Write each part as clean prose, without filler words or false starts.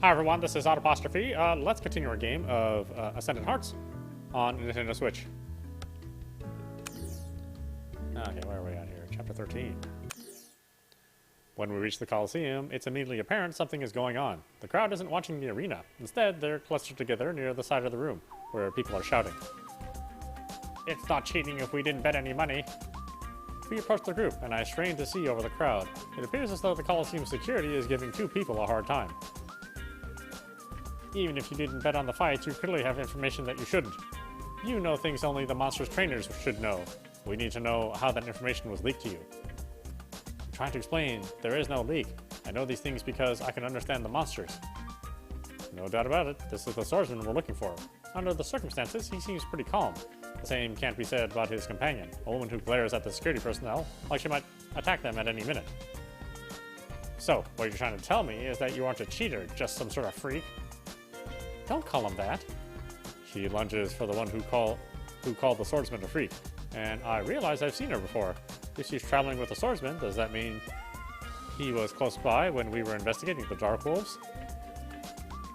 Hi everyone, this is audap. Let's continue our game of Ascendant Hearts on Nintendo Switch. Okay, where are we at here? Chapter 13. When we reach the Coliseum, it's immediately apparent something is going on. The crowd isn't watching the arena. Instead, they're clustered together near the side of the room, where people are shouting. It's not cheating if we didn't bet any money. We approach the group, and I strain to see over the crowd. It appears as though the Coliseum security is giving two people a hard time. Even if you didn't bet on the fights, you clearly have information that you shouldn't. You know things only the monster's trainers should know. We need to know how that information was leaked to you. I'm trying to explain, there is no leak. I know these things because I can understand the monsters. No doubt about it, this is the swordsman we're looking for. Under the circumstances, he seems pretty calm. The same can't be said about his companion, a woman who glares at the security personnel like she might attack them at any minute. So, what you're trying to tell me is that you aren't a cheater, just some sort of freak? Don't call him that. She lunges for the one who called the swordsman a freak, and I realize I've seen her before. If she's traveling with a swordsman, does that mean he was close by when we were investigating the Dark Wolves?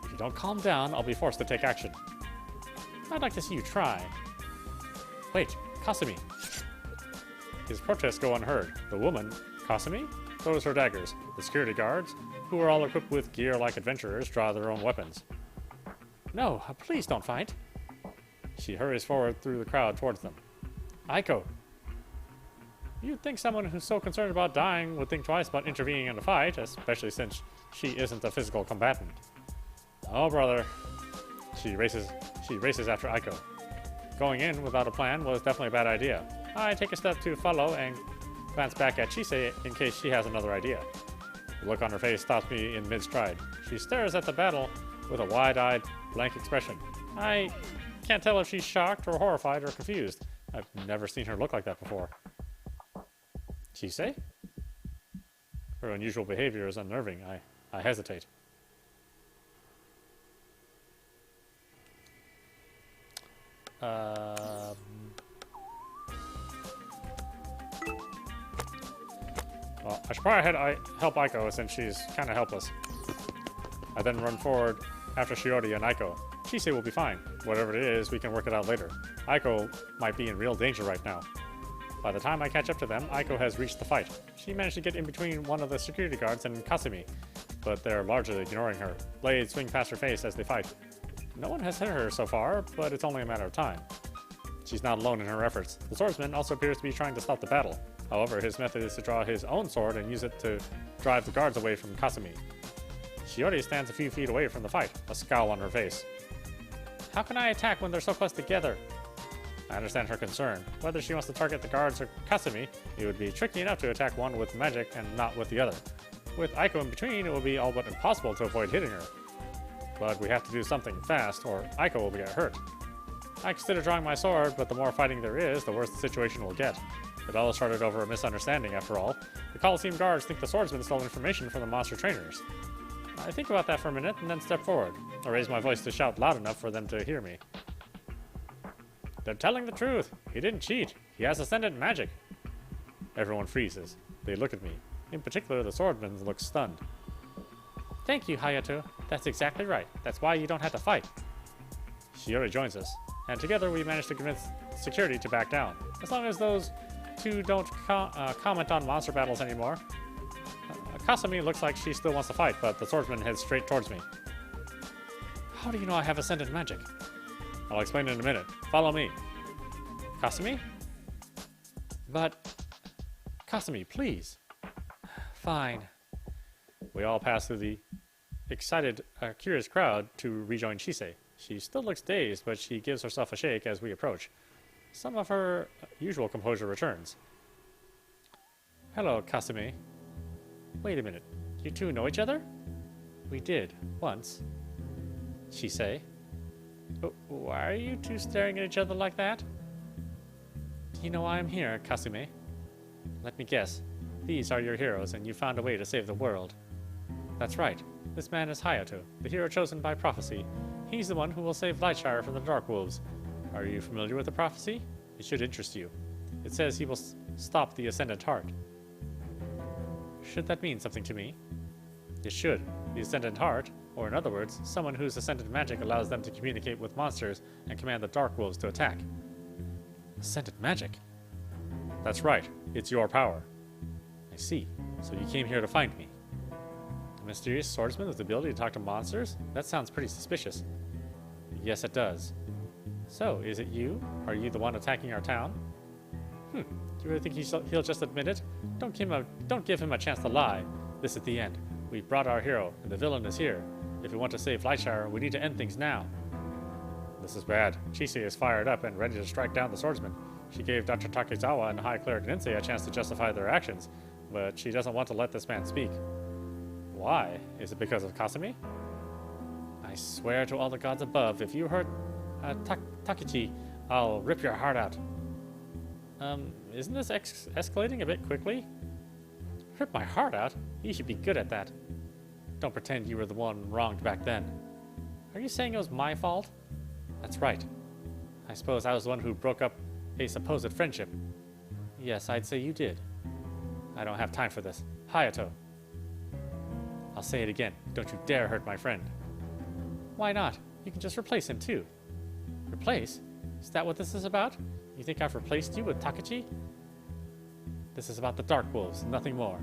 If you don't calm down, I'll be forced to take action. I'd like to see you try. Wait, Kasumi. His protests go unheard. The woman, Kasumi, throws her daggers. The security guards, who are all equipped with gear like adventurers, draw their own weapons. No, please don't fight. She hurries forward through the crowd towards them. Aiko. You'd think someone who's so concerned about dying would think twice about intervening in a fight, especially since she isn't a physical combatant. Oh, brother. She races after Aiko. Going in without a plan was definitely a bad idea. I take a step to follow and glance back at Chise in case she has another idea. The look on her face stops me in mid-stride. She stares at the battle with a wide-eyed, blank expression. I can't tell if she's shocked or horrified or confused. I've never seen her look like that before. Chise? Her unusual behavior is unnerving. I hesitate. Well, I should probably help Aiko since she's kind of helpless. I then run forward after Shiori and Aiko. Chise will be fine. Whatever it is, we can work it out later. Aiko might be in real danger right now. By the time I catch up to them, Aiko has reached the fight. She managed to get in between one of the security guards and Kasumi, but they're largely ignoring her. Blades swing past her face as they fight. No one has hit her so far, but it's only a matter of time. She's not alone in her efforts. The swordsman also appears to be trying to stop the battle. However, his method is to draw his own sword and use it to drive the guards away from Kasumi. Shiori stands a few feet away from the fight, a scowl on her face. How can I attack when they're so close together? I understand her concern. Whether she wants to target the guards or Kasumi, it would be tricky enough to attack one with magic and not with the other. With Aiko in between, it will be all but impossible to avoid hitting her. But we have to do something fast, or Aiko will get hurt. I consider drawing my sword, but the more fighting there is, the worse the situation will get. It all started over a misunderstanding, after all. The Coliseum guards think the swordsman stole information from the monster trainers. I think about that for a minute, and then step forward. I raise my voice to shout loud enough for them to hear me. They're telling the truth. He didn't cheat. He has Ascendant magic. Everyone freezes. They look at me. In particular, the swordsman looks stunned. Thank you, Hayato. That's exactly right. That's why you don't have to fight. Shiori joins us, and together we manage to convince security to back down. As long as those two don't comment on monster battles anymore. Kasumi looks like she still wants to fight, but the swordsman heads straight towards me. How do you know I have Ascendant magic? I'll explain in a minute. Follow me. Kasumi? But... Kasumi, please. Fine. We all pass through the excited, curious crowd to rejoin Chise. She still looks dazed, but she gives herself a shake as we approach. Some of her usual composure returns. Hello, Kasumi. Wait a minute. You two know each other? We did, once. Chise. Why are you two staring at each other like that? You know why I'm here, Kasumi. Let me guess. These are your heroes, and you found a way to save the world. That's right. This man is Hayato, the hero chosen by prophecy. He's the one who will save Lightshire from the Dark Wolves. Are you familiar with the prophecy? It should interest you. It says he will stop the Ascendant Heart. Should that mean something to me? It should. The Ascendant Heart, Or in other words, someone whose ascendant magic allows them to communicate with monsters and command the Dark Wolves to attack. Ascendant magic? That's right, it's your power. I see, so you came here to find me. A mysterious swordsman with the ability to talk to monsters? That sounds pretty suspicious. Yes, it does. So, is it you? Are you the one attacking our town? Do you really think he'll just admit it? Don't give him a chance to lie. This is the end. We brought our hero, and the villain is here. If we want to save Lightshire, we need to end things now. This is bad. Chise is fired up and ready to strike down the swordsman. She gave Dr. Takezawa and High Cleric Ninsei a chance to justify their actions, but she doesn't want to let this man speak. Why? Is it because of Kasumi? I swear to all the gods above, if you hurt Takechi, I'll rip your heart out. Isn't this escalating a bit quickly? Rip my heart out? You should be good at that. Don't pretend you were the one wronged back then. Are you saying it was my fault? That's right. I suppose I was the one who broke up a supposed friendship. Yes, I'd say you did. I don't have time for this. Hayato. I'll say it again. Don't you dare hurt my friend. Why not? You can just replace him too. Replace? Is that what this is about? You think I've replaced you with Takechi? This is about the Dark Wolves, nothing more.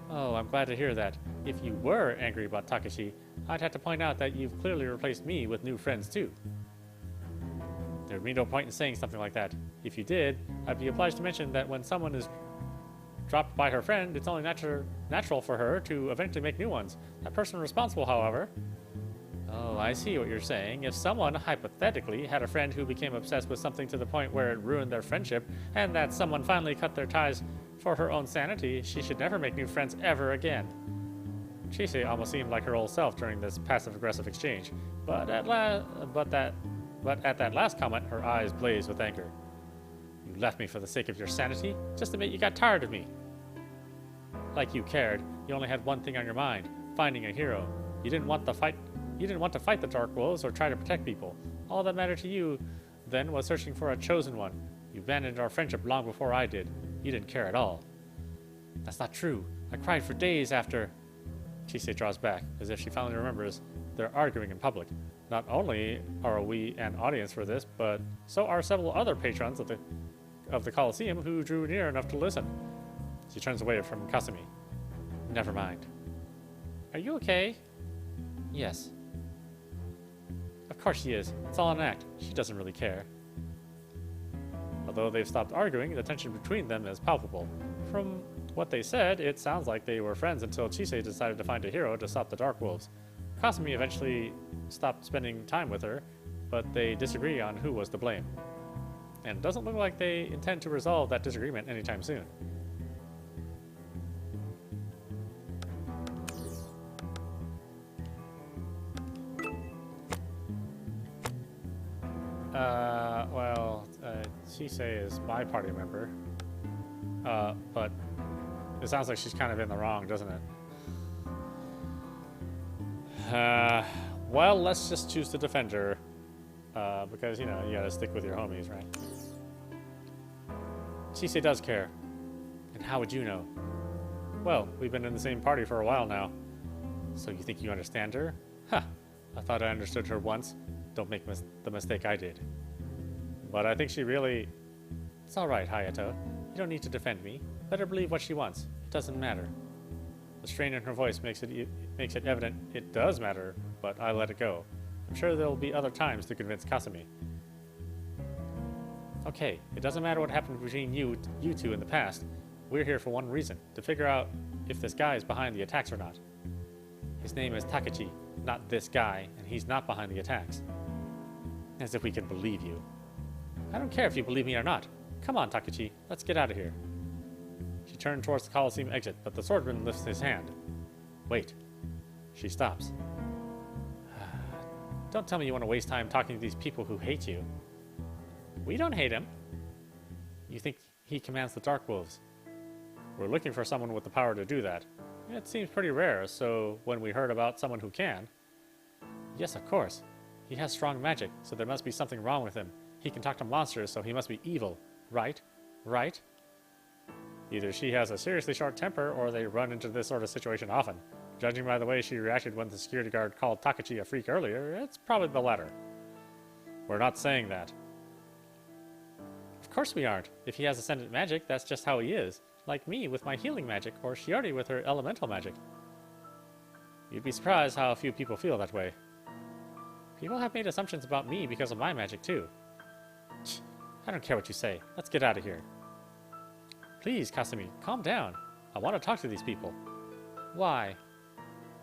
Oh, I'm glad to hear that. If you were angry about Takechi, I'd have to point out that you've clearly replaced me with new friends too. There'd be no point in saying something like that. If you did, I'd be obliged to mention that when someone is dropped by her friend, it's only natural for her to eventually make new ones. That person responsible, however... Oh, I see what you're saying. If someone, hypothetically, had a friend who became obsessed with something to the point where it ruined their friendship, and that someone finally cut their ties for her own sanity, she should never make new friends ever again. Chise almost seemed like her old self during this passive-aggressive exchange, but at that last comment, her eyes blazed with anger. You left me for the sake of your sanity, just to admit you got tired of me. Like you cared, you only had one thing on your mind, finding a hero. You didn't want to fight the Dark Wolves or try to protect people. All that mattered to you then was searching for a chosen one. You abandoned our friendship long before I did. You didn't care at all. That's not true. I cried for days after... Chise draws back, as if she finally remembers they're arguing in public. Not only are we an audience for this, but so are several other patrons of the Colosseum who drew near enough to listen. She turns away from Kasumi. Never mind. Are you okay? Yes. Of course she is. It's all an act. She doesn't really care. Although they've stopped arguing, the tension between them is palpable. From what they said, it sounds like they were friends until Chise decided to find a hero to stop the Dark Wolves. Kasumi eventually stopped spending time with her, but they disagree on who was to blame. And it doesn't look like they intend to resolve that disagreement anytime soon. Chise is my party member. But it sounds like she's kind of in the wrong, doesn't it? Well, let's just choose to defend her. Because, you know, you gotta stick with your homies, right? Chise does care. And how would you know? Well, we've been in the same party for a while now. So you think you understand her? Ha! I thought I understood her once. Don't make the mistake I did. But I think she really... It's alright, Hayato. You don't need to defend me. Let her believe what she wants. It doesn't matter. The strain in her voice makes it evident it does matter, but I let it go. I'm sure there will be other times to convince Kasumi. Okay, it doesn't matter what happened between you two in the past. We're here for one reason, to figure out if this guy is behind the attacks or not. His name is Takechi, not this guy, and he's not behind the attacks. As if we can believe you. I don't care if you believe me or not. Come on, Takechi, let's get out of here. She turned towards the Colosseum exit, but the swordsman lifts his hand. Wait. She stops. Don't tell me you want to waste time talking to these people who hate you. We don't hate him. You think he commands the Dark Wolves. We're looking for someone with the power to do that. It seems pretty rare, so when we heard about someone who can... Yes, of course. He has strong magic, so there must be something wrong with him. He can talk to monsters, so he must be evil. Right? Right? Either she has a seriously short temper, or they run into this sort of situation often. Judging by the way she reacted when the security guard called Takachi a freak earlier, it's probably the latter. We're not saying that. Of course we aren't. If he has ascendant magic, that's just how he is. Like me with my healing magic, or Shiori with her elemental magic. You'd be surprised how few people feel that way. People have made assumptions about me because of my magic, too. I don't care what you say. Let's get out of here. Please, Kasumi, calm down. I want to talk to these people. Why?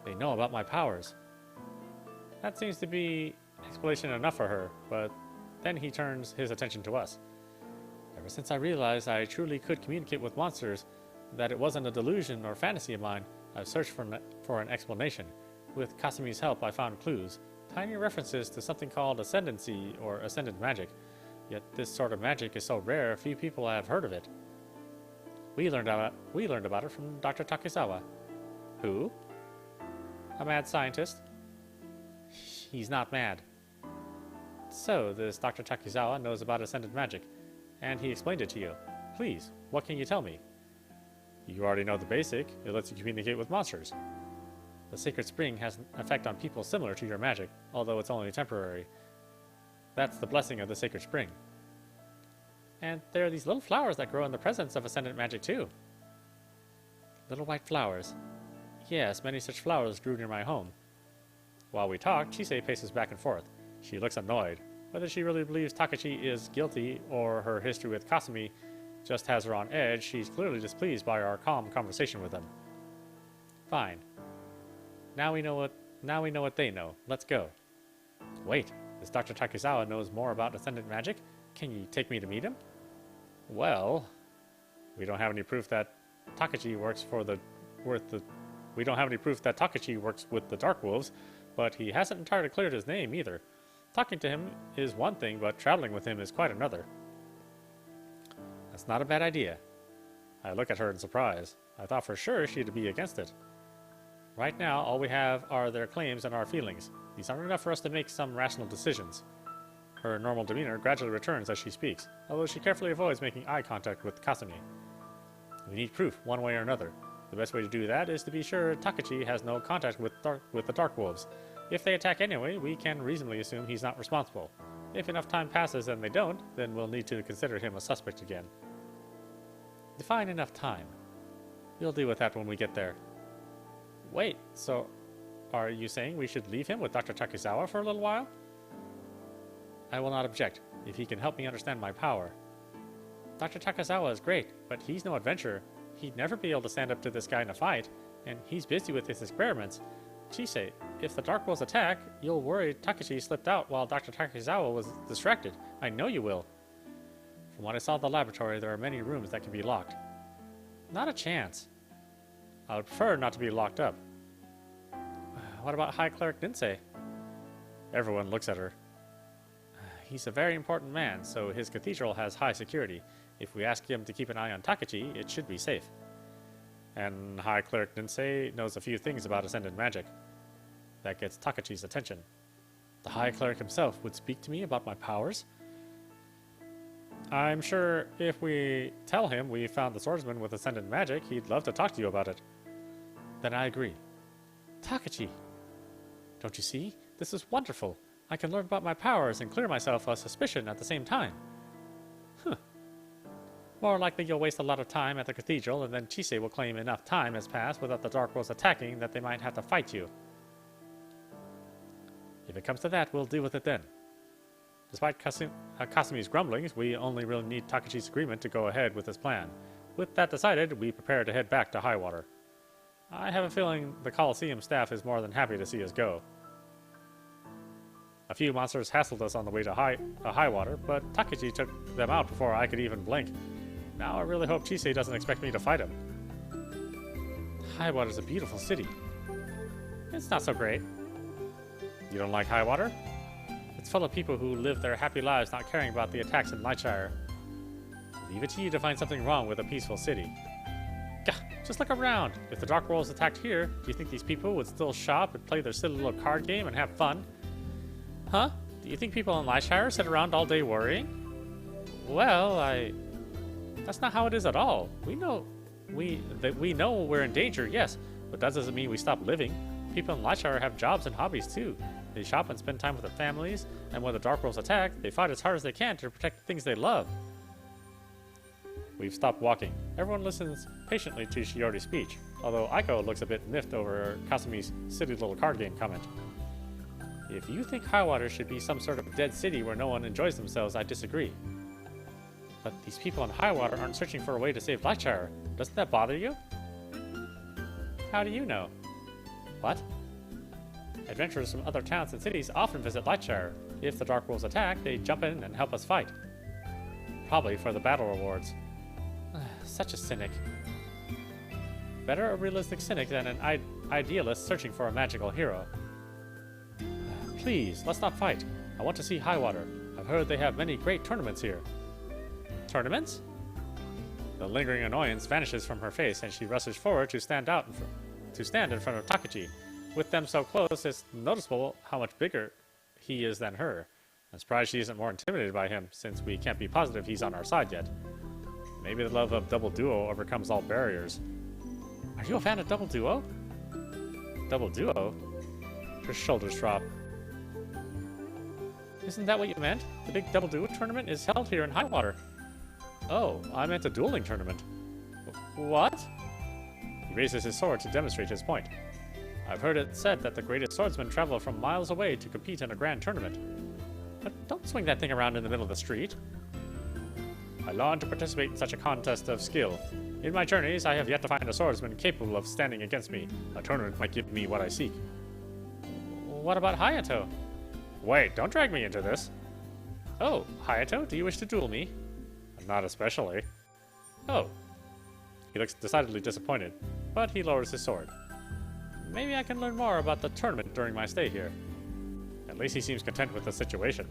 They know about my powers. That seems to be explanation enough for her, but then he turns his attention to us. Ever since I realized I truly could communicate with monsters, that it wasn't a delusion or fantasy of mine, I've searched for an explanation. With Kasumi's help, I found clues, tiny references to something called ascendancy or ascendant magic. Yet this sort of magic is so rare, few people have heard of it. We learned about it from Dr. Takizawa. Who? A mad scientist. He's not mad. So, this Dr. Takizawa knows about ascendant magic, and he explained it to you. Please, what can you tell me? You already know the basic. It lets you communicate with monsters. The sacred spring has an effect on people similar to your magic, although it's only temporary. That's the blessing of the sacred spring. And there are these little flowers that grow in the presence of ascendant magic too. Little white flowers. Yes, many such flowers grew near my home. While we talk, Chise paces back and forth. She looks annoyed. Whether she really believes Takachi is guilty or her history with Kasumi just has her on edge, she's clearly displeased by our calm conversation with him. Fine. Now we know what they know. Let's go. Wait, this Dr. Takizawa knows more about ascendant magic? Can you take me to meet him? Well, we don't have any proof that Takachi works with the Dark Wolves, but he hasn't entirely cleared his name either. Talking to him is one thing, but traveling with him is quite another. That's not a bad idea. I look at her in surprise. I thought for sure she'd be against it. Right now, all we have are their claims and our feelings. These aren't enough for us to make some rational decisions. Her normal demeanor gradually returns as she speaks, although she carefully avoids making eye contact with Kasumi. We need proof, one way or another. The best way to do that is to be sure Takachi has no contact with the Dark Wolves. If they attack anyway, we can reasonably assume he's not responsible. If enough time passes and they don't, then we'll need to consider him a suspect again. Define enough time. We'll deal with that when we get there. Wait, so are you saying we should leave him with Dr. Takizawa for a little while? I will not object, if he can help me understand my power. Dr. Takizawa is great, but he's no adventurer. He'd never be able to stand up to this guy in a fight, and he's busy with his experiments. Chise, if the Dark Wolves attack, you'll worry Takachi slipped out while Dr. Takizawa was distracted. I know you will. From what I saw in the laboratory, there are many rooms that can be locked. Not a chance. I would prefer not to be locked up. What about High Cleric Ninsei? Everyone looks at her. He's a very important man, so his cathedral has high security. If we ask him to keep an eye on Takachi, it should be safe. And High Cleric Ninsei knows a few things about ascendant magic. That gets Takachi's attention. The High Cleric himself would speak to me about my powers? I'm sure if we tell him we found the swordsman with ascendant magic, he'd love to talk to you about it. Then I agree. Takachi! Don't you see? This is wonderful. I can learn about my powers and clear myself of suspicion at the same time. Huh. More likely you'll waste a lot of time at the cathedral, and then Chise will claim enough time has passed without the Dark Wolves attacking that they might have to fight you. If it comes to that, we'll deal with it then. Despite Kasumi's grumblings, we only really need Takachi's agreement to go ahead with his plan. With that decided, we prepare to head back to Highwater. I have a feeling the Colosseum staff is more than happy to see us go. A few monsters hassled us on the way to Highwater, but Takachi took them out before I could even blink. Now I really hope Chise doesn't expect me to fight him. Highwater's a beautiful city. It's not so great. You don't like Highwater? It's full of people who live their happy lives not caring about the attacks in Lightshire. Leave it to you to find something wrong with a peaceful city. Gah, just look around. If the Dark Wolves attacked here, do you think these people would still shop and play their silly little card game and have fun? Huh? Do you think people in Lightshire sit around all day worrying? Well, that's not how it is at all. We know we're in danger, yes, But that doesn't mean we stop living. People in Lightshire have jobs and hobbies too. They shop and spend time with their families, and when the Dark Worlds attack, they fight as hard as they can to protect the things they love. We've stopped walking. Everyone listens patiently to Shiori's speech, although Aiko looks a bit miffed over Kasumi's silly little card game comment. If you think Highwater should be some sort of dead city where no one enjoys themselves, I disagree. But these people in Highwater aren't searching for a way to save Lightshire. Doesn't that bother you? How do you know? What? Adventurers from other towns and cities often visit Lightshire. If the Dark Worlds attack, they jump in and help us fight. Probably for the battle rewards. Such a cynic. Better a realistic cynic than an idealist searching for a magical hero. Please, let's not fight. I want to see Highwater. I've heard they have many great tournaments here. Tournaments? The lingering annoyance vanishes from her face, and she rushes forward to stand in front of Takechi. With them so close, it's noticeable how much bigger he is than her. I'm surprised she isn't more intimidated by him, since we can't be positive he's on our side yet. Maybe the love of Double Duo overcomes all barriers. Are you a fan of Double Duo? Double Duo? Her shoulders drop. Isn't that what you meant? The big Double Duo tournament is held here in Highwater. Oh, I meant a dueling tournament. What? He raises his sword to demonstrate his point. I've heard it said that the greatest swordsmen travel from miles away to compete in a grand tournament. But don't swing that thing around in the middle of the street. I long to participate in such a contest of skill. In my journeys, I have yet to find a swordsman capable of standing against me. A tournament might give me what I seek. What about Hayato? Wait, don't drag me into this. Oh, Hayato, do you wish to duel me? Not especially. Oh. He looks decidedly disappointed, but he lowers his sword. Maybe I can learn more about the tournament during my stay here. At least he seems content with the situation.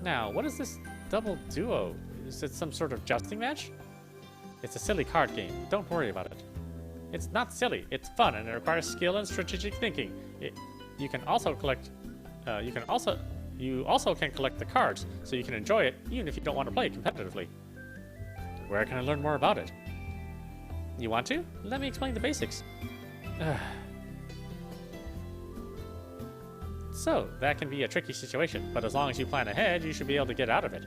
Now, what is this Double Duo? Is it some sort of jousting match? It's a silly card game. Don't worry about it. It's not silly. It's fun, and it requires skill and strategic thinking. You also can collect the cards, so you can enjoy it even if you don't want to play competitively. Where can I learn more about it? You want to? Let me explain the basics. So, that can be a tricky situation, but as long as you plan ahead, you should be able to get out of it.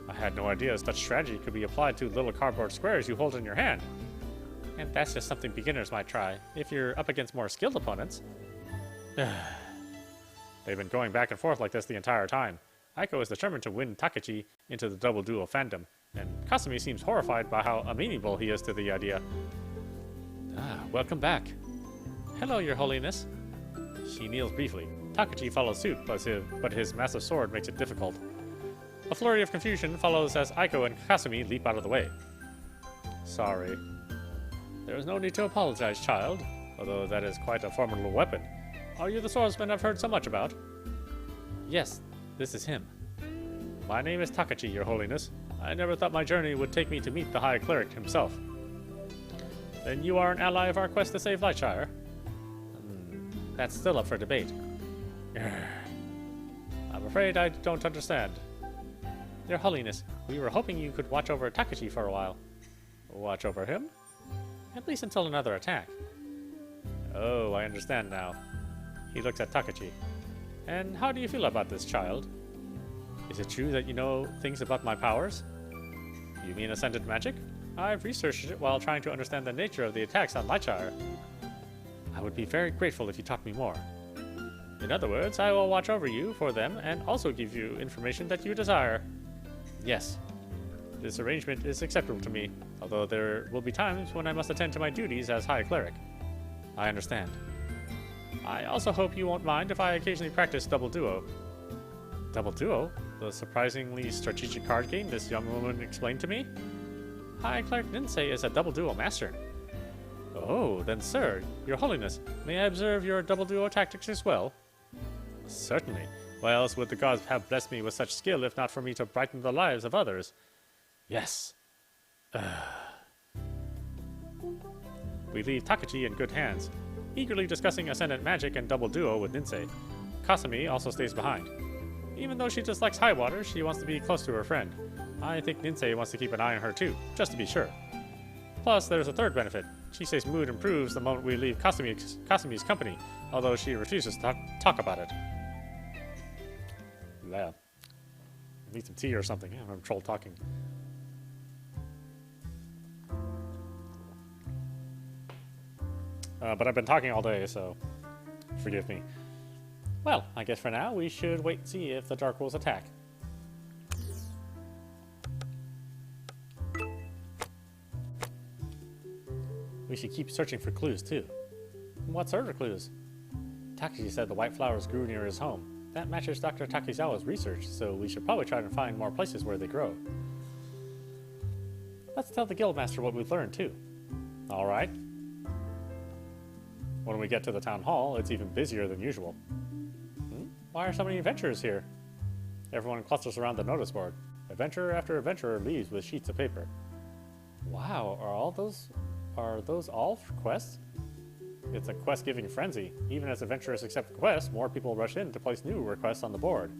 I had no idea such strategy could be applied to little cardboard squares you hold in your hand. And that's just something beginners might try, if you're up against more skilled opponents. They've been going back and forth like this the entire time. Aiko is determined to win Takechi into the Double Duo fandom, and Kasumi seems horrified by how amenable he is to the idea. Welcome back. Hello, Your Holiness. She kneels briefly. Takechi follows suit, but his massive sword makes it difficult. A flurry of confusion follows as Aiko and Kasumi leap out of the way. Sorry. There is no need to apologize, child, although that is quite a formidable weapon. Are you the swordsman I've heard so much about? Yes, this is him. My name is Takechi, Your Holiness. I never thought my journey would take me to meet the High Cleric himself. Then you are an ally of our quest to save Lightshire? That's still up for debate. I'm afraid I don't understand. Your Holiness, we were hoping you could watch over Takechi for a while. Watch over him? At least until another attack. Oh, I understand now. He looks at Takechi. And how do you feel about this, child? Is it true that you know things about my powers? You mean Ascendant magic? I've researched it while trying to understand the nature of the attacks on Lightshire. I would be very grateful if you taught me more. In other words, I will watch over you for them and also give you information that you desire. Yes. This arrangement is acceptable to me, although there will be times when I must attend to my duties as High Cleric. I understand. I also hope you won't mind if I occasionally practice Double Duo. Double Duo? The surprisingly strategic card game this young woman explained to me? High Cleric Ninsei is a Double Duo master. Oh, then sir, Your Holiness, may I observe your Double Duo tactics as well? Certainly. Why else would the gods have blessed me with such skill if not for me to brighten the lives of others? Yes. We leave Takechi in good hands, eagerly discussing Ascendant Magic and Double Duo with Ninsei. Kasumi also stays behind. Even though she dislikes Highwater, she wants to be close to her friend. I think Ninsei wants to keep an eye on her too, just to be sure. Plus, there's a third benefit. Chise's mood improves the moment we leave Kasumi's company, although she refuses to talk about it. Yeah. Need some tea or something. I'm troll talking. But I've been talking all day, so forgive me. Well, I guess for now we should wait and see if the Dark Wolves attack. We should keep searching for clues, too. What sort of clues? Takeshi said the white flowers grew near his home. That matches Dr. Takizawa's research, so we should probably try to find more places where they grow. Let's tell the Guildmaster what we've learned, too. Alright. When we get to the town hall, it's even busier than usual. Why are so many adventurers here? Everyone clusters around the notice board. Adventurer after adventurer leaves with sheets of paper. Wow, are those all quests? It's a quest-giving frenzy. Even as adventurers accept quests, more people rush in to place new requests on the board.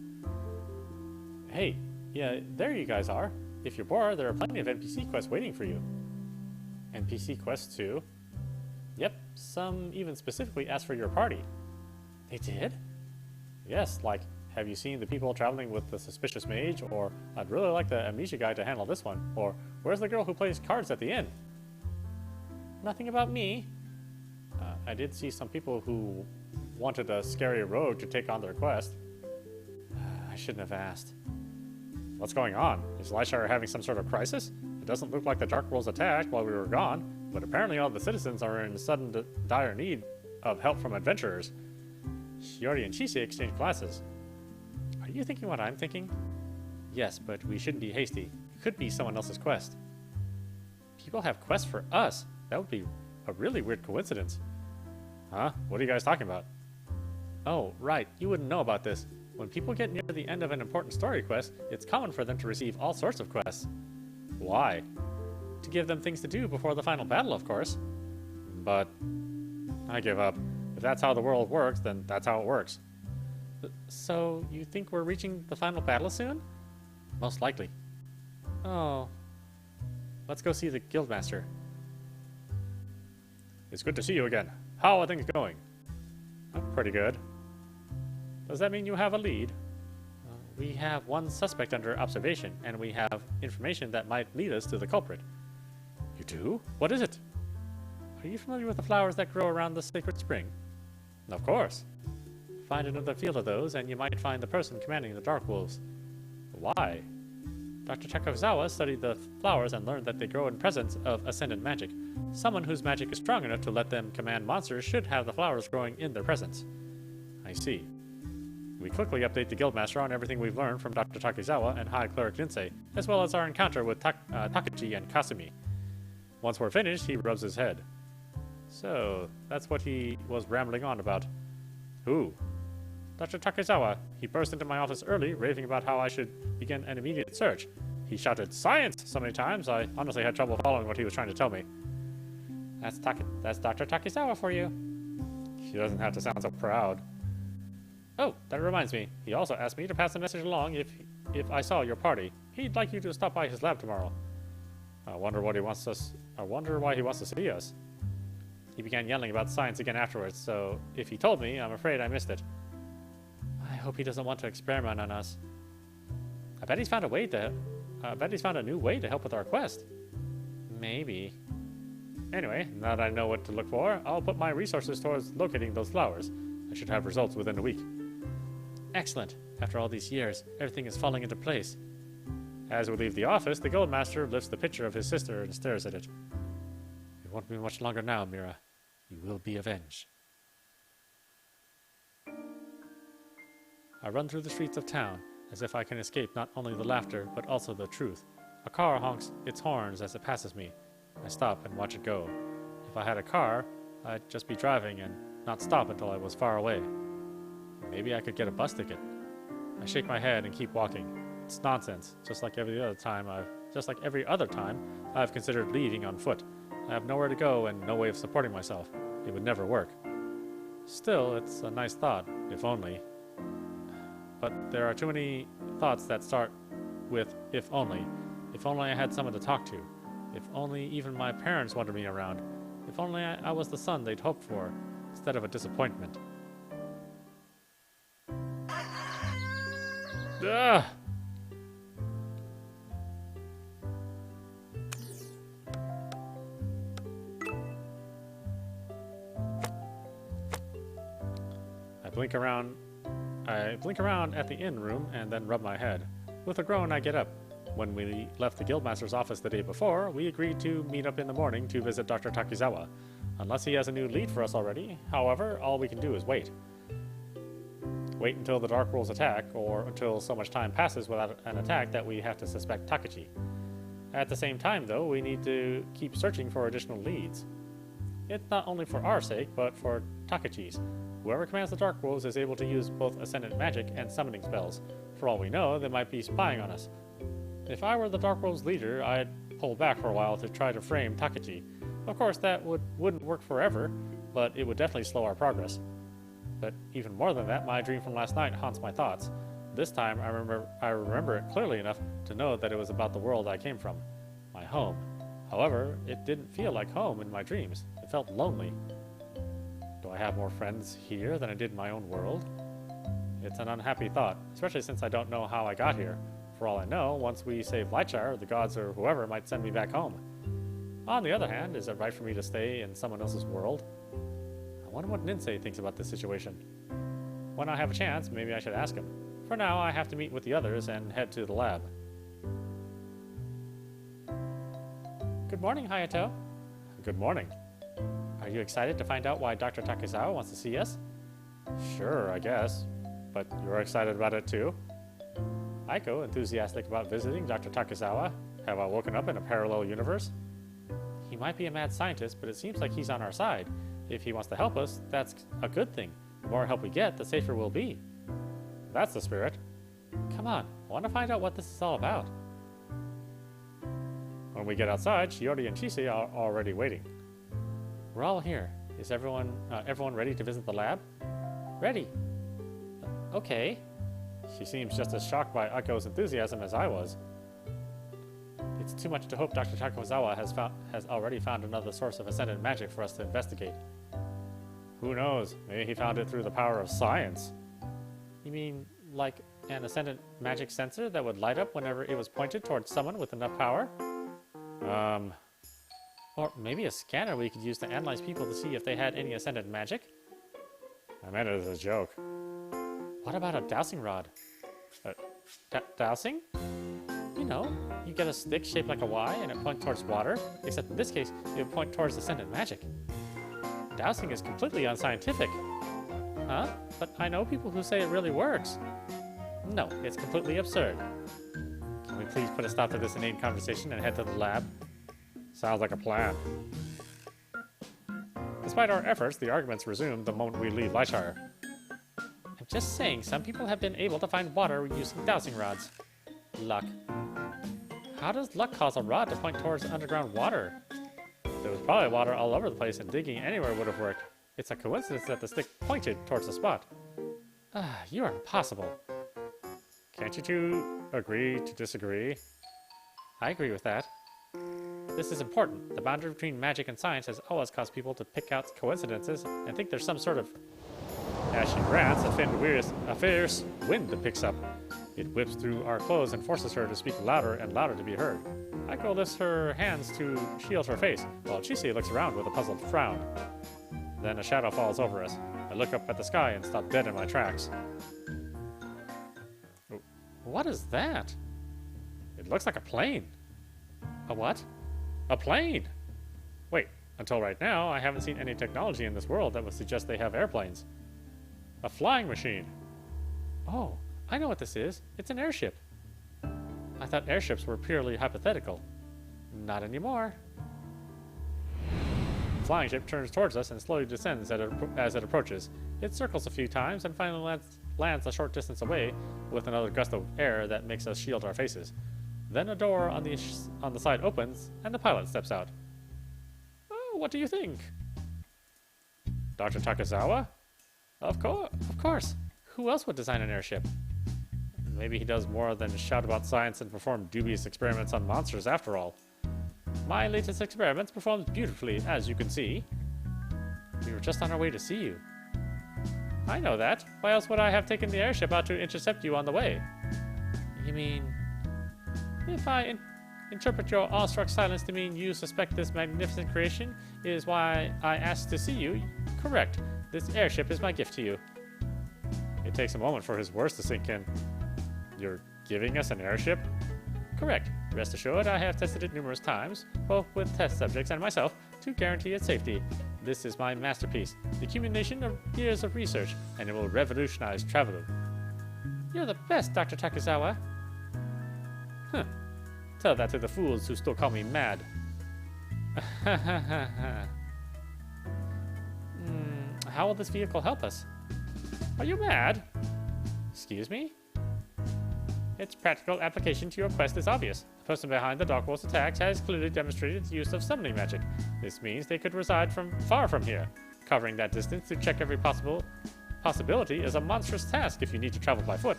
Hey, yeah, there you guys are. If you're bored, there are plenty of NPC quests waiting for you. NPC quests too? Yep, some even specifically ask for your party. They did? Yes, like, have you seen the people traveling with the suspicious mage? Or, I'd really like the amnesia guy to handle this one. Or, where's the girl who plays cards at the inn? Nothing about me. I did see some people who wanted a scary rogue to take on their quest. I shouldn't have asked. What's going on? Is Lightshire having some sort of crisis? It doesn't look like the Dark Wolves attacked while we were gone, but apparently all the citizens are in sudden dire need of help from adventurers. Shiori and Chise exchange glasses. Are you thinking what I'm thinking? Yes, but we shouldn't be hasty. It could be someone else's quest. People have quests for us. That would be a really weird coincidence. Huh? What are you guys talking about? Oh, right. You wouldn't know about this. When people get near the end of an important story quest, it's common for them to receive all sorts of quests. Why? To give them things to do before the final battle, of course. But I give up. If that's how the world works, then that's how it works. So, you think we're reaching the final battle soon? Most likely. Oh. Let's go see the Guildmaster. It's good to see you again. How are things going? Pretty good. Does that mean you have a lead? We have one suspect under observation, and we have information that might lead us to the culprit. You do? What is it? Are you familiar with the flowers that grow around the sacred spring? Of course. Find another field of those, and you might find the person commanding the Dark Wolves. Why? Dr. Takizawa studied the flowers and learned that they grow in presence of ascendant magic. Someone whose magic is strong enough to let them command monsters should have the flowers growing in their presence. I see. We quickly update the Guildmaster on everything we've learned from Dr. Takizawa and High Cleric Jinsei, as well as our encounter with Takechi and Kasumi. Once we're finished, he rubs his head. So, that's what he was rambling on about. Who? Dr. Takizawa. He burst into my office early, raving about how I should begin an immediate search. He shouted, "Science!" so many times, I honestly had trouble following what he was trying to tell me. That's Dr. Takizawa for you. He doesn't have to sound so proud. Oh, that reminds me. He also asked me to pass the message along if I saw your party. He'd like you to stop by his lab tomorrow. I wonder why he wants to see us. He began yelling about science again afterwards, so if he told me, I'm afraid I missed it. I hope he doesn't want to experiment on us. I bet he's found a new way to help with our quest. Maybe. Anyway, now that I know what to look for, I'll put my resources towards locating those flowers. I should have results within a week. Excellent. After all these years, everything is falling into place. As we leave the office, the Guildmaster lifts the picture of his sister and stares at it. It won't be much longer now, Mira. You will be avenged. I run through the streets of town, as if I can escape not only the laughter, but also the truth. A car honks its horns as it passes me. I stop and watch it go. If I had a car, I'd just be driving and not stop until I was far away. Maybe I could get a bus ticket. I shake my head and keep walking. It's nonsense. Just like every other time I've considered leaving on foot. I have nowhere to go and no way of supporting myself. It would never work. Still, it's a nice thought, if only. But there are too many thoughts that start with if only. If only I had someone to talk to. If only even my parents wanted me around. If only I was the son they'd hoped for, instead of a disappointment. Ugh! I blink around at the inn room and then rub my head. With a groan, I get up. When we left the guildmaster's office the day before, we agreed to meet up in the morning to visit Dr. Takizawa. Unless he has a new lead for us already, however, all we can do is wait. Wait until the Dark Wolves attack, or until so much time passes without an attack that we have to suspect Takechi. At the same time, though, we need to keep searching for additional leads. It's not only for our sake, but for Takechi's. Whoever commands the Dark Wolves is able to use both Ascendant magic and summoning spells. For all we know, they might be spying on us. If I were the Dark Wolves' leader, I'd pull back for a while to try to frame Takechi. Of course, that wouldn't work forever, but it would definitely slow our progress. But even more than that, my dream from last night haunts my thoughts. This time, I remember it clearly enough to know that it was about the world I came from. My home. However, it didn't feel like home in my dreams. It felt lonely. Do I have more friends here than I did in my own world? It's an unhappy thought, especially since I don't know how I got here. For all I know, once we save Lightshire, the gods or whoever might send me back home. On the other hand, is it right for me to stay in someone else's world? I wonder what Ninsei thinks about this situation. When I have a chance, maybe I should ask him. For now, I have to meet with the others and head to the lab. Good morning, Hayato. Good morning. Are you excited to find out why Dr. Takizawa wants to see us? Sure, I guess. But you're excited about it too? Aiko, enthusiastic about visiting Dr. Takizawa. Have I woken up in a parallel universe? He might be a mad scientist, but it seems like he's on our side. If he wants to help us, that's a good thing. The more help we get, the safer we'll be. That's the spirit. Come on, I want to find out what this is all about. When we get outside, Shiori and Chise are already waiting. We're all here. Is everyone ready to visit the lab? Ready. Okay. She seems just as shocked by Aiko's enthusiasm as I was. It's too much to hope Dr. Takizawa has already found another source of Ascendant magic for us to investigate. Who knows? Maybe he found it through the power of science. You mean, like an Ascendant magic sensor that would light up whenever it was pointed towards someone with enough power? Or maybe a scanner we could use to analyze people to see if they had any Ascendant magic? I meant it as a joke. What about a dowsing rod? Dowsing? You know, you get a stick shaped like a Y and it points towards water, except in this case, it would point towards Ascendant magic. Dowsing is completely unscientific. Huh? But I know people who say it really works. No, it's completely absurd. Can we please put a stop to this inane conversation and head to the lab? Sounds like a plan. Despite our efforts, the arguments resumed the moment we leave Lightshire. I'm just saying, some people have been able to find water using dowsing rods. Luck. How does luck cause a rod to point towards underground water? There was probably water all over the place and digging anywhere would have worked. It's a coincidence that the stick pointed towards the spot. You are impossible. Can't you two agree to disagree? I agree with that. This is important. The boundary between magic and science has always caused people to pick out coincidences and think there's some sort of... As she rants, a fierce wind picks up. It whips through our clothes and forces her to speak louder and louder to be heard. Aiko lifts her hands to shield her face, while Chise looks around with a puzzled frown. Then a shadow falls over us. I look up at the sky and stop dead in my tracks. What is that? It looks like a plane. A what? A plane! Wait, until right now, I haven't seen any technology in this world that would suggest they have airplanes. A flying machine. Oh, I know what this is. It's an airship. I thought airships were purely hypothetical. Not anymore. The flying ship turns towards us and slowly descends as it approaches. It circles a few times and finally lands a short distance away with another gust of air that makes us shield our faces. Then a door on the side opens and the pilot steps out. Oh, what do you think? Dr. Takizawa? Of course. Who else would design an airship? Maybe he does more than shout about science and perform dubious experiments on monsters after all. My latest experiments performed beautifully, as you can see. We were just on our way to see you. I know that. Why else would I have taken the airship out to intercept you on the way? You mean... If I interpret your awestruck silence to mean you suspect this magnificent creation is why I asked to see you, correct. This airship is my gift to you. It takes a moment for his words to sink in. You're giving us an airship? Correct. Rest assured, I have tested it numerous times, both with test subjects and myself, to guarantee its safety. This is my masterpiece, the accumulation of years of research, and it will revolutionize travel. You're the best, Dr. Takizawa. Huh. Tell that to the fools who still call me mad. How will this vehicle help us? Are you mad? Excuse me? Its practical application to your quest is obvious. The person behind the Dark Wolf's attacks has clearly demonstrated the use of summoning magic. This means they could reside far from here. Covering that distance to check every possibility is a monstrous task if you need to travel by foot.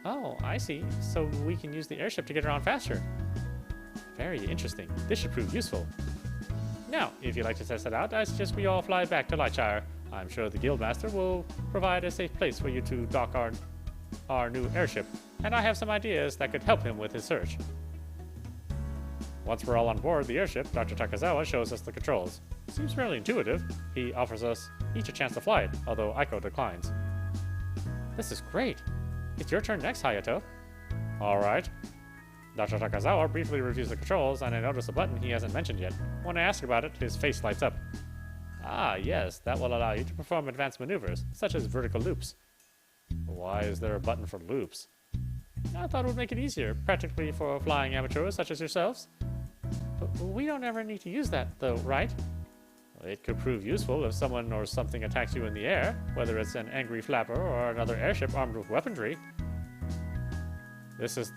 Oh, I see. So we can use the airship to get around faster. Very interesting. This should prove useful. Now, if you'd like to test it out, I suggest we all fly back to Lightshire. I'm sure the Guildmaster will provide a safe place for you to dock our new airship, and I have some ideas that could help him with his search. Once we're all on board the airship, Dr. Takizawa shows us the controls. Seems fairly intuitive. He offers us each a chance to fly it, although Aiko declines. This is great. It's your turn next, Hayato. Alright. Dr. Takizawa briefly reviews the controls, and I notice a button he hasn't mentioned yet. When I ask about it, his face lights up. Ah, yes, that will allow you to perform advanced maneuvers, such as vertical loops. Why is there a button for loops? I thought it would make it easier, practically for flying amateurs such as yourselves. But we don't ever need to use that, though, right? It could prove useful if someone or something attacks you in the air, whether it's an angry flapper or another airship armed with weaponry. This is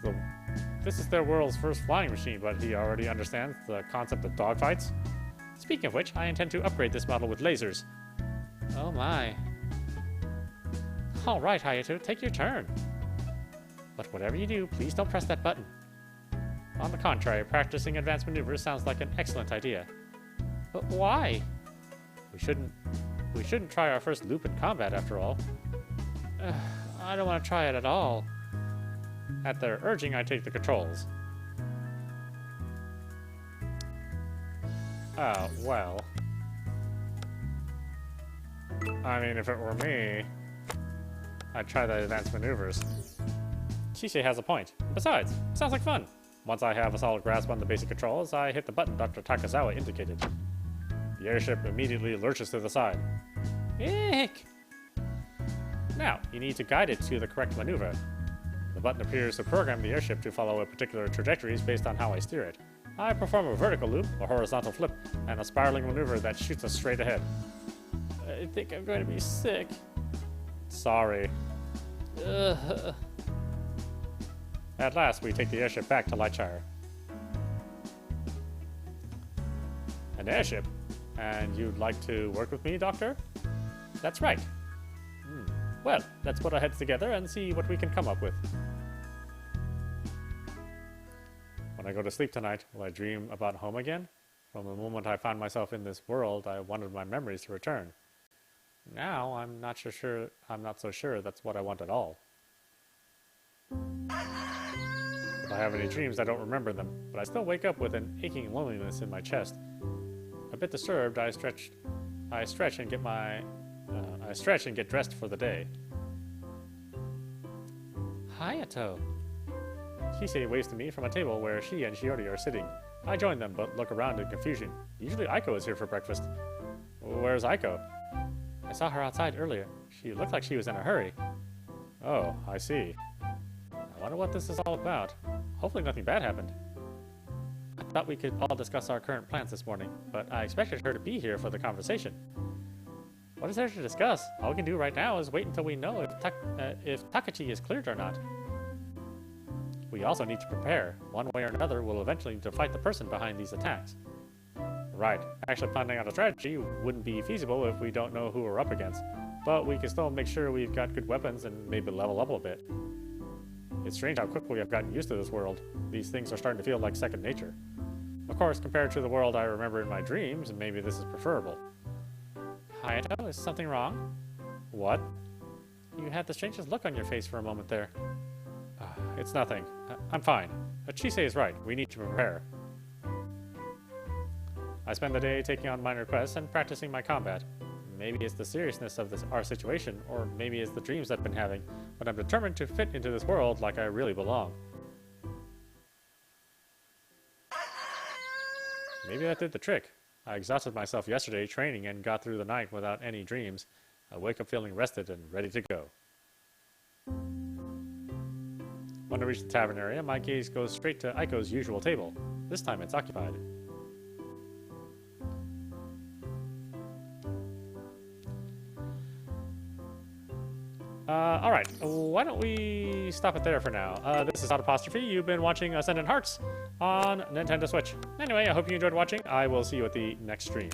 their world's first flying machine, but he already understands the concept of dogfights. Speaking of which, I intend to upgrade this model with lasers. Oh my. Alright, Hayato, take your turn. But whatever you do, please don't press that button. On the contrary, practicing advanced maneuvers sounds like an excellent idea. But why? We shouldn't try our first loop in combat, after all. I don't want to try it at all. At their urging, I take the controls. Oh, well. I mean, if it were me, I'd try the advanced maneuvers. Chisei has a point. Besides, sounds like fun. Once I have a solid grasp on the basic controls, I hit the button Dr. Takizawa indicated. The airship immediately lurches to the side. Eek! Now, you need to guide it to the correct maneuver. The button appears to program the airship to follow a particular trajectories based on how I steer it. I perform a vertical loop, a horizontal flip, and a spiraling maneuver that shoots us straight ahead. I think I'm going to be sick. Sorry. Ugh. At last, we take the airship back to Lightshire. An airship? And you'd like to work with me, Doctor? That's right. Well, let's put our heads together and see what we can come up with. When I go to sleep tonight, will I dream about home again? From the moment I found myself in this world, I wanted my memories to return. Now, I'm not so sure that's what I want at all. If I have any dreams, I don't remember them, but I still wake up with an aching loneliness in my chest. A bit disturbed, I stretch and get dressed for the day. Hayato. Chisei waves to me from a table where she and Shiori are sitting. I join them, but look around in confusion. Usually Aiko is here for breakfast. Where's Aiko? I saw her outside earlier. She looked like she was in a hurry. Oh, I see. I wonder what this is all about. Hopefully nothing bad happened. I thought we could all discuss our current plans this morning, but I expected her to be here for the conversation. What is there to discuss? All we can do right now is wait until we know if Takachi is cleared or not. We also need to prepare. One way or another, we'll eventually need to fight the person behind these attacks. Right. Actually planning out a strategy wouldn't be feasible if we don't know who we're up against. But we can still make sure we've got good weapons and maybe level up a bit. It's strange how quickly I've gotten used to this world. These things are starting to feel like second nature. Of course, compared to the world I remember in my dreams, maybe this is preferable. Hayato, is something wrong? What? You had the strangest look on your face for a moment there. It's nothing. I'm fine. Chise is right. We need to prepare. I spend the day taking on minor quests and practicing my combat. Maybe it's the seriousness of our situation, or maybe it's the dreams I've been having, but I'm determined to fit into this world like I really belong. Maybe that did the trick. I exhausted myself yesterday training and got through the night without any dreams. I wake up feeling rested and ready to go. When I reach the tavern area, my gaze goes straight to Aiko's usual table. This time it's occupied. Alright, why don't we stop it there for now. This is audapostrophe. You've been watching Ascendant Hearts on Nintendo Switch. Anyway, I hope you enjoyed watching. I will see you at the next stream.